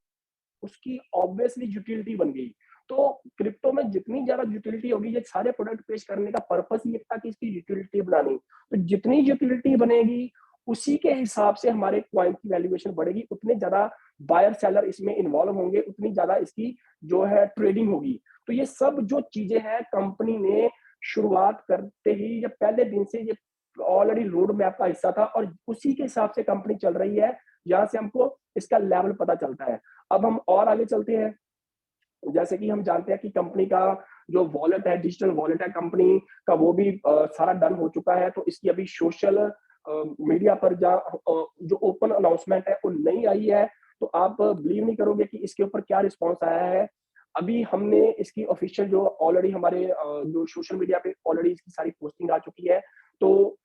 उसकी ऑब्वियसली यूटिलिटी बन गई। तो क्रिप्टो में जितनी ज्यादा यूटिलिटी होगी, ये सारे प्रोडक्ट पेश करने का पर्पस ये था कि इसकी यूटिलिटी बनानी। तो जितनी यूटिलिटी बनेगी उसी के हिसाब से हमारे कॉइन की वैल्यूएशन बढ़ेगी, उतने ज्यादा बायर सेलर इसमें इन्वॉल्व होंगे, उतनी ज्यादा इसकी जो है ट्रेडिंग होगी। तो ये सब जो चीजें हैं कंपनी ने शुरुआत करते ही या पहले दिन से ये ऑलरेडी रोड मैप का हिस्सा था और उसी के हिसाब से कंपनी चल रही है। यहाँ से हमको इसका लेवल पता चलता है। अब हम और आगे चलते हैं। जैसे कि हम जानते हैं कि कंपनी का जो वॉलेट है, डिजिटल वॉलेट है कंपनी का, वो भी सारा डन हो चुका है। तो इसकी अभी सोशल मीडिया पर जो ओपन अनाउंसमेंट है वो नहीं आई है। तो आप बिलीव नहीं करोगे कि इसके ऊपर क्या रिस्पॉन्स आया है। अभी हमने इसकी ऑफिशियल जो ऑलरेडी हमारे जो सोशल मीडिया पे ऑलरेडी इसकी सारी पोस्टिंग आ चुकी है। तो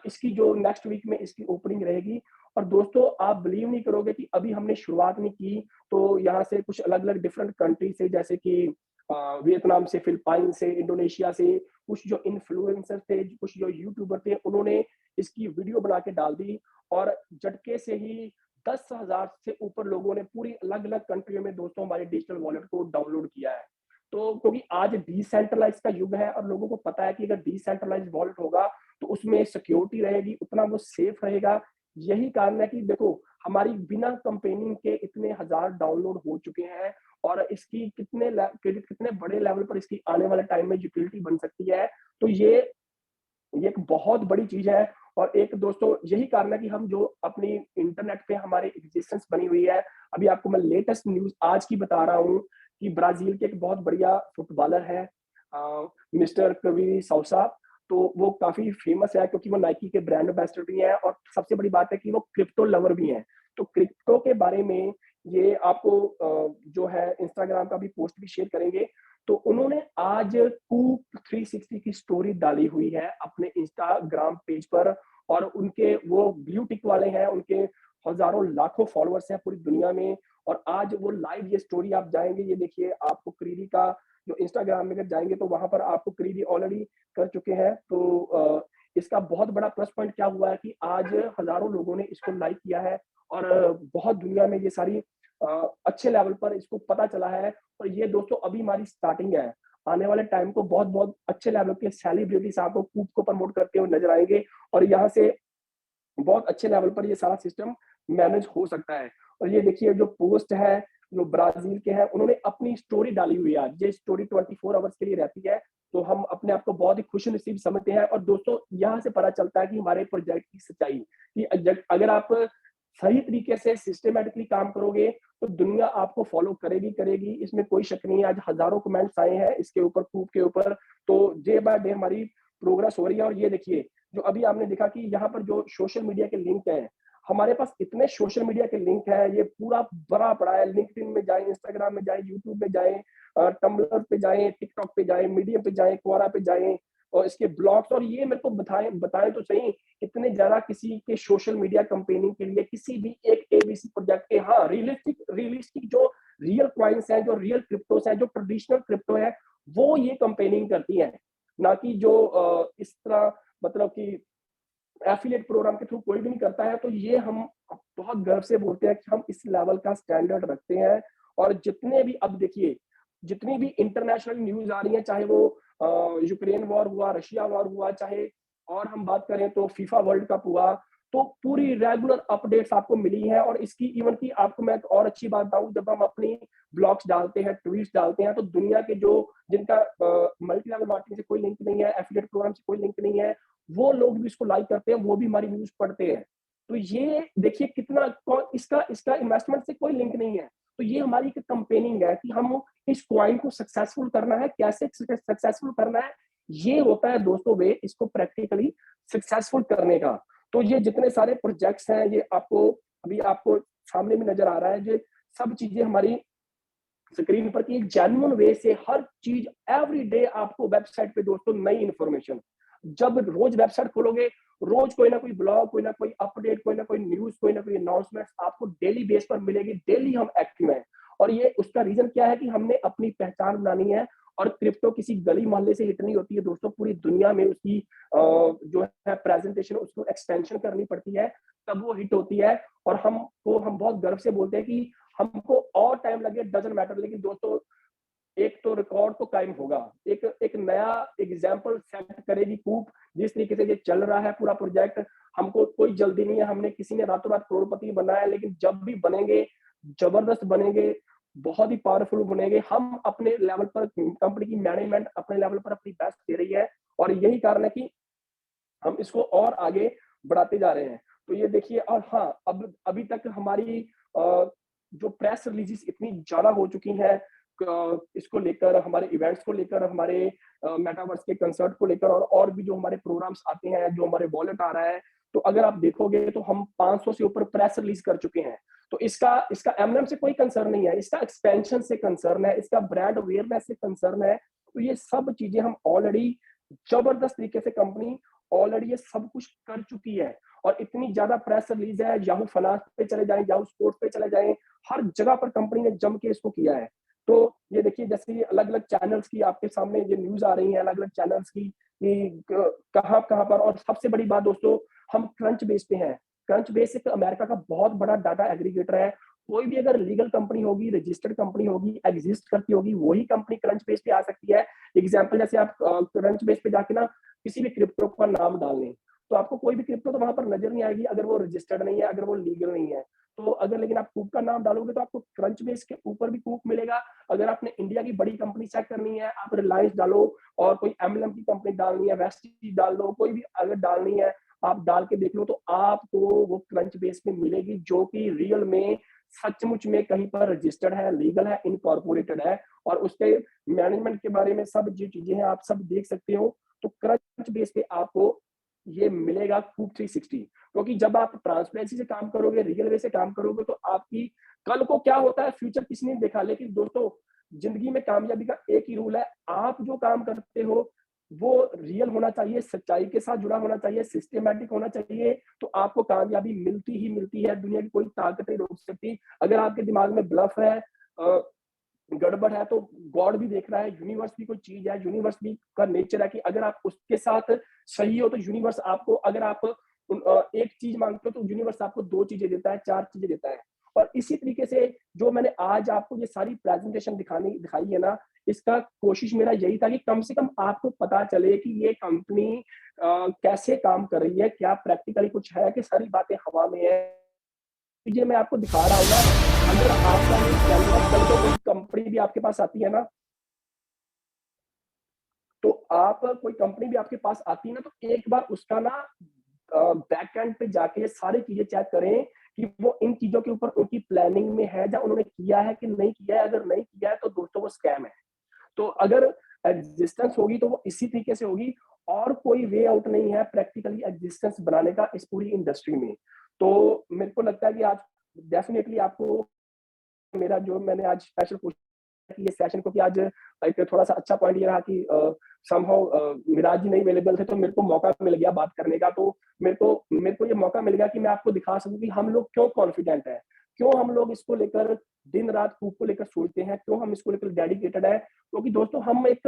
इसकी जो नेक्स्ट वीक में इसकी ओपनिंग रहेगी। और दोस्तों आप बिलीव नहीं करोगे कि अभी हमने शुरुआत नहीं की, तो यहाँ से कुछ अलग-अलग डिफरेंट कंट्री से, जैसे कि वियतनाम से, फिलिपाइन से, इंडोनेशिया से कुछ जो इन्फ्लुएंसर थे, कुछ जो यूट्यूबर थे, उन्होंने इसकी वीडियो बना के डाल दी और झटके से ही 10,000 से ऊपर लोगों ने पूरी अलग-अलग कंट्रियों में दोस्तों हमारे डिजिटल वॉलेट को डाउनलोड किया है। तो क्योंकि आज डिसेंट्रलाइज का युग है और लोगों को पता है कि अगर डिसेंट्रलाइज वॉलेट होगा तो उसमें सिक्योरिटी रहेगी, उतना वो सेफ रहेगा। यही कारण है कि देखो हमारी बिना कंपेनिंग के इतने हजार डाउनलोड हो चुके हैं और इसकी कितने बड़े लेवल पर इसकी आने वाले टाइम में यूटिलिटी बन सकती है। तो ये एक बहुत बड़ी चीज है। और एक दोस्तों यही कारण है कि हम जो अपनी इंटरनेट पे हमारे एग्जिस्टेंस बनी हुई है। अभी आपको मैं लेटेस्ट न्यूज आज की बता रहा हूँ कि ब्राजील के एक बहुत बढ़िया फुटबॉलर है मिस्टर कवी सौसा। तो वो काफी फेमस है क्योंकि वो नाइकी के ब्रांड एम्बेसडर भी हैं और सबसे बड़ी बात है कि वो क्रिप्टो लवर भी हैं। तो क्रिप्टो के बारे में ये आपको जो है इंस्टाग्राम का भी पोस्ट भी शेयर करेंगे। तो उन्होंने आज कूप 360 की स्टोरी डाली हुई है अपने इंस्टाग्राम पेज पर। और उनके वो ब्लू टिक वाले हैं, उनके हजारों लाखों फॉलोअर्स हैं पूरी दुनिया में। और आज वो लाइव ये स्टोरी आप जाएंगे, ये देखिए आपको क्रीडी का जो इंस्टाग्राम में अगर जाएंगे तो वहां पर आपको क्रीडी ऑलरेडी कर चुके हैं। तो इसका बहुत बड़ा प्लस पॉइंट क्या हुआ है कि आज हजारों लोगों ने इसको लाइक किया है और बहुत दुनिया में ये सारी अच्छे लेवल पर इसको पता चला है। और ये दोस्तों अभी हमारी स्टार्टिंग है। आने वाले टाइम को बहुत बहुत अच्छे लेवल के सेलिब्रिटीज आपको कूप को प्रमोट करते हुए नजर आएंगे और यहाँ से बहुत अच्छे लेवल पर ये सारा सिस्टम मैनेज हो सकता है। और ये देखिए जो पोस्ट है जो ब्राजील के हैं, उन्होंने अपनी स्टोरी डाली हुई है। आज ये स्टोरी 24 आवर्स के लिए रहती है। तो हम अपने आप को बहुत ही खुश नसीब समझते हैं। और दोस्तों यहाँ से पता चलता है कि हमारे प्रोजेक्ट की सच्चाई कि अगर आप सही तरीके से सिस्टमेटिकली काम करोगे तो दुनिया आपको फॉलो करेगी, इसमें कोई शक नहीं है। आज हजारों कमेंट्स आए हैं इसके ऊपर, कूप के ऊपर। तो डे बाय डे हमारी प्रोग्रेस हो रही है। और ये देखिए जो अभी आपने देखा कि यहाँ पर जो सोशल मीडिया के लिंक हैं, हमारे पास इतने सोशल मीडिया के लिंक हैं, ये पूरा भरा पड़ा है। लिंक्डइन में जाएं, इंस्टाग्राम में जाएं, यूट्यूब में जाएं, टम्बलर पे जाएं, टिकटॉक पे जाएं, मीडियम पे जाएं, क्वोरा पे जाएं और इसके ब्लॉग्स। और ये मेरे को बताएं तो सही इतने ज्यादा किसी के सोशल मीडिया कंपेनिंग के लिए किसी भी एक एबीसी प्रोजेक्ट के, हाँ रियलिस्टिक जो रियल क्वाइंस हैं, जो रियल क्रिप्टोस हैं, जो ट्रेडिशनल क्रिप्टो है, वो ये कंपेनिंग करती है। ना कि जो इस तरह मतलब कि एफिलिएट प्रोग्राम के थ्रू कोई भी नहीं करता है। तो ये हम बहुत गर्व से बोलते हैं कि हम इस लेवल का स्टैंडर्ड रखते हैं। और जितने भी अब देखिए जितनी भी इंटरनेशनल न्यूज आ रही है, चाहे वो यूक्रेन वॉर हुआ, रशिया वॉर हुआ, चाहे और हम बात करें तो फीफा वर्ल्ड कप हुआ, तो पूरी रेगुलर अपडेट्स आपको मिली है। और इसकी इवन की आपको मैं एक और अच्छी बात बताऊं, जब हम अपनी ब्लॉग्स डालते हैं, ट्वीट्स डालते हैं, तो दुनिया के जो जिनका मल्टी लेवल मार्केटिंग से कोई लिंक नहीं है, एफिलिएट प्रोग्राम से कोई लिंक नहीं है, वो लोग भी इसको लाइक करते हैं, वो भी हमारी न्यूज पढ़ते हैं। तो ये देखिए कितना इसका इसका इन्वेस्टमेंट से कोई लिंक नहीं है। तो ये हमारी एक कंपेनिंग है कि हम इस क्वाइन को सक्सेसफुल करना है। कैसे सक्सेसफुल करना है, ये होता है दोस्तों वे इसको प्रैक्टिकली सक्सेसफुल करने का। तो ये जितने सारे प्रोजेक्ट्स हैं, ये आपको अभी आपको सामने में नजर आ रहा है। ये सब चीजें हमारी स्क्रीन पर की जेन्युइन वे से हर चीज एवरी डे आपको वेबसाइट पे दोस्तों नई इंफॉर्मेशन। जब रोज वेबसाइट खोलोगे, रोज कोई ना कोई ब्लॉग, कोई ना कोई अपडेट, कोई ना कोई न्यूज, कोई ना कोई अनाउंसमेंट आपको डेली बेस पर मिलेगी। डेली हम एक्टिव हैं। और ये उसका रीजन क्या है कि हमने अपनी पहचान बनानी है। और क्रिप्टो किसी गली मोहल्ले से हिट नहीं होती है दोस्तों, पूरी दुनिया में उसकी जो है प्रेजेंटेशन, उसको एक्सटेंशन करनी पड़ती है, तब वो हिट होती है। और हम बहुत गर्व से बोलते हैं कि हमको और टाइम लगे डजंट मैटर, लेकिन दोस्तों एक तो रिकॉर्ड तो कायम होगा, एक एक नया एग्जाम्पल सेट करेगी कूप। जिस तरीके से ये चल रहा है पूरा प्रोजेक्ट, हमको कोई जल्दी नहीं है, हमने किसी ने रातों रात करोड़पति बनाया है, लेकिन जब भी बनेंगे, जबरदस्त बनेंगे, बहुत ही पावरफुल बनेंगे। हम अपने लेवल पर, कंपनी की मैनेजमेंट अपने लेवल पर अपनी बेस्ट दे रही है, और यही कारण है कि हम इसको और आगे बढ़ाते जा रहे हैं। तो ये देखिए, और हाँ, अब अभी तक हमारी जो प्रेस रिलीज़ेज़ इतनी ज़्यादा हो चुकी हैं, इसको लेकर, हमारे इवेंट्स को लेकर, हमारे मेटावर्स के कंसर्ट को लेकर, और भी जो हमारे प्रोग्राम्स आते हैं, जो हमारे वॉलेट आ रहा है, तो अगर आप देखोगे तो हम 500 से ऊपर प्रेस रिलीज़ कर चुके हैं। तो इसका इसका एमएनएम से कोई कंसर्न नहीं है, इसका एक्सपेंशन से कंसर्न है, इसका ब्रांड अवेयरनेस से कंसर्न है। तो ये सब चीज़ें हम ऑलरेडी जबरदस्त तरीके से, कंपनी ऑलरेडी ये सब कुछ कर चुकी है, और इतनी ज़्यादा प्रेस रिलीज़ है, याहू फाइनेंस पे चले जाएँ, याहू स्पोर्ट्स पे चले जाएँ, हर जगह पर कंपनी ने जम के इसको किया है। तो ये देखिए, जैसे ये अलग-अलग चैनल्स की आपके सामने ये न्यूज़ आ रही है, अलग-अलग चैनल्स की, कि क कहाँ-कहाँ पर, और सबसे बड़ी बात दोस्तों, हम क्रंच बेस पे हैं। क्रंच बेस एक अमेरिका का बहुत बड़ा डाटा एग्रीगेटर है। कोई भी अगर लीगल कंपनी होगी, रजिस्टर्ड कंपनी होगी, एक्जिस्ट करती होगी, वही कंपनी क्रंच बेस पे आ सकती है। एग्ज़ाम्पल, जैसे आप क्रंच बेस पे जाके ना किसी भी क्रिप्टो का नाम डाल लें, तो आपको कोई भी क्रिप्टो तो वहाँ पर नज़र नहीं आएगी, अगर वो रजिस्टर्ड नहीं है, अगर वो लीगल नहीं है। तो अगर लेकिन आप कूप का नाम डालोगे तो आपको क्रंच बेस के ऊपर भी कूप मिलेगा। अगर आपने इंडिया की बड़ी कंपनी चेक करनी है, आप रिलायंस डालो, और कोई एमएलएम की कंपनी डालनी है, वेस्टीज डाल लो, कोई भी अगर डालनी है, आप डाल के देख लो, तो आपको वो क्रंच बेस में मिलेगी, जो कि रियल में, सचमुच में कहीं पर रजिस्टर्ड है, लीगल है, इनकॉर्पोरेटेड है, और उसके मैनेजमेंट के बारे में सब जो चीज़ें हैं, आप सब देख सकते हो। तो क्रंच बेस पे आपको ये मिलेगा कूप 360, क्योंकि जब आप ट्रांसपेरेंसी से काम करोगे, रियल वे से काम करोगे, तो आपकी कल को क्या होता है, फ्यूचर किसी ने देखा, लेकिन दोस्तों, जिंदगी में कामयाबी का एक ही रूल है, आप जो काम करते हो वो रियल होना चाहिए, सच्चाई के साथ जुड़ा होना चाहिए, सिस्टमैटिक होना चाहिए, तो आपको कामयाबी मिलती ही मिलती है, दुनिया की कोई ताकत नहीं रोक सकती। अगर आपके दिमाग में ब्लफ है, गड़बड़ है, तो गॉड भी देख रहा है, यूनिवर्स भी कोई चीज है, यूनिवर्स भी का नेचर है कि अगर आप उसके साथ सही हो, तो यूनिवर्स आपको, अगर आप एक चीज मांगते हो, तो यूनिवर्स आपको दो चीजें देता है, चार चीजें देता है। और इसी तरीके से जो मैंने आज आपको ये सारी प्रेजेंटेशन दिखाई है ना, इसका कोशिश मेरा यही था कि कम से कम आपको पता चले कि ये कंपनी कैसे काम कर रही है, क्या प्रैक्टिकली कुछ है, कि सारी बातें हवा में है। ये मैं आपको दिखा रहा हूँ ना, अगर आपका ये कैनवास, कल को कोई कंपनी भी आपके पास आती है ना, तो आप, कोई कंपनी भी आपके पास आती है ना, तो एक बार उसका ना बैकएंड पे जाके ये सारी चीजें चेक करें कि वो इन चीजों के ऊपर उनकी प्लानिंग में है, या उन्होंने किया है कि नहीं किया है। अगर नहीं किया है, तो दोस्तों वो स्कैम है। तो अगर एग्जिस्टेंस होगी, तो वो इसी तरीके से होगी, और कोई वे आउट नहीं है प्रैक्टिकली एग्जिस्टेंस बनाने का इस पूरी इंडस्ट्री में। तो मेरे को लगता है कि आज डेफिनेटली आपको, मेरा जो मैंने आज स्पेशल पूछा कि ये सेशन, क्योंकि आज एक थोड़ा-सा अच्छा पॉइंट ये रहा कि समहाउ मिराज जी नहीं अवेलेबल थे, तो मेरे को मौका मिल गया बात करने का। तो मेरे को ये मौका मिल गया कि मैं आपको दिखा सकूँ कि हम लोग क्यों कॉन्फिडेंट हैं, क्यों हम लोग इसको लेकर दिन-रात कूप को लेकर सोचते हैं, क्यों हम इसको लेकर डेडिकेटेड हैं। क्योंकि दोस्तों, हम एक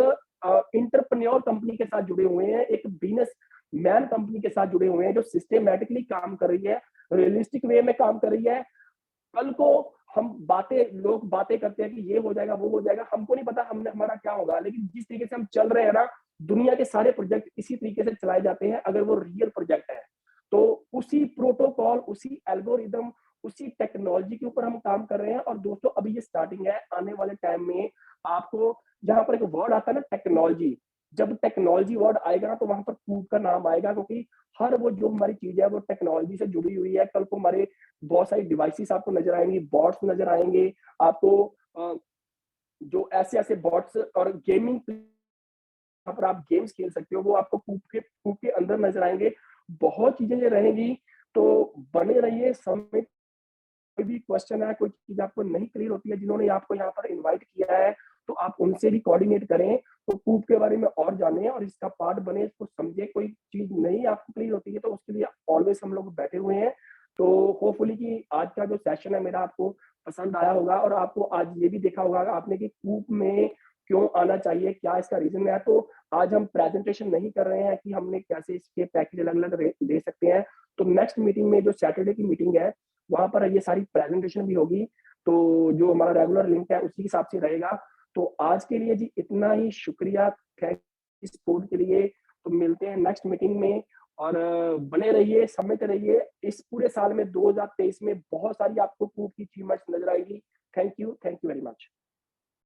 एंटरप्रेन्योर कंपनी के साथ जुड़े हुए हैं, एक बिज़नेस मैन कंपनी के साथ जुड़े हुए हैं, जो सिस्टमैटिकली काम कर रही है, रियलिस्टिक वे में काम कर रही है। कल को हम लोग बातें करते हैं कि ये हो जाएगा, वो हो जाएगा, हमको नहीं पता हमने हमारा क्या होगा, लेकिन जिस तरीके से हम चल रहे हैं ना, दुनिया के सारे प्रोजेक्ट इसी तरीके से चलाए जाते हैं, अगर वो रियल प्रोजेक्ट है। तो उसी प्रोटोकॉल, उसी एल्गोरिदम, उसी टेक्नोलॉजी के ऊपर हम काम कर रहे हैं, और दोस्तों, अभी ये स्टार्टिंग है। आने वाले टाइम में आपको, जहाँ पर एक वर्ड आता है ना, टेक्नोलॉजी, जब टेक्नोलॉजी वर्ड आएगा ना, तो वहां पर कूप का नाम आएगा, क्योंकि हर वो जो हमारी चीज है, वो टेक्नोलॉजी से जुड़ी हुई है। कल को हमारे बहुत सारी डिवाइसेस आपको नज़र आएँगी, बॉट्स नज़र आएँगे, आपको अ, जो ऐसे-ऐसे बॉट्स और गेमिंग, जहाँ पर आप गेम्स खेल सकते हो, वो आपको कूप के अंदर नज़र आएँगे। बहुत चीज़ें ये रहेंगी, तो बने रहिए। समय कोई भी क्वेश्चन है, कोई चीज़ आपको नहीं क्लियर होती है, जिन्होंने आपको यहाँ पर इनवाइट किया है, तो आप उनसे भी कोऑर्डिनेट करें, तो कूप के बारे में और जानें और इसका पार्ट बनें, इसको समझें। कोई चीज़ नहीं आपको क्लियर होती है, तो उसके लिए ऑलवेज़ हम लोग बैठे हुए हैं। तो होपफुली कि आज का जो सेशन है मेरा, आपको पसंद आया होगा, और आपको आज ये भी देखा होगा आपने कि कूप में क्यों आना चाहिए, क्या इसका रीज़न है। तो आज हम प्रेज़ेंटेशन नहीं कर रहे हैं कि हमने कैसे इसके पैकेज अलग-अलग रे दे सकते हैं। तो नेक्स्ट मीटिंग में, जो सैटरडे की मीटिंग है, वहाँ पर ये सारी प्रेजेंटेशन भी होगी। तो जो हमारा रेगुलर लिंक है, उसी हिसाब से रहेगा। तो आज के लिए जी इतना ही शुक्रिया, थैंक इस सपोर्ट के लिए। तो मिलते हैं नेक्स्ट मीटिंग में और बने रहिए, समझते रहिए। इस पूरे साल में 2023 में बहुत सारी आपको खूब की अचीवमेंट्स नज़र आएगी। Thank you very much.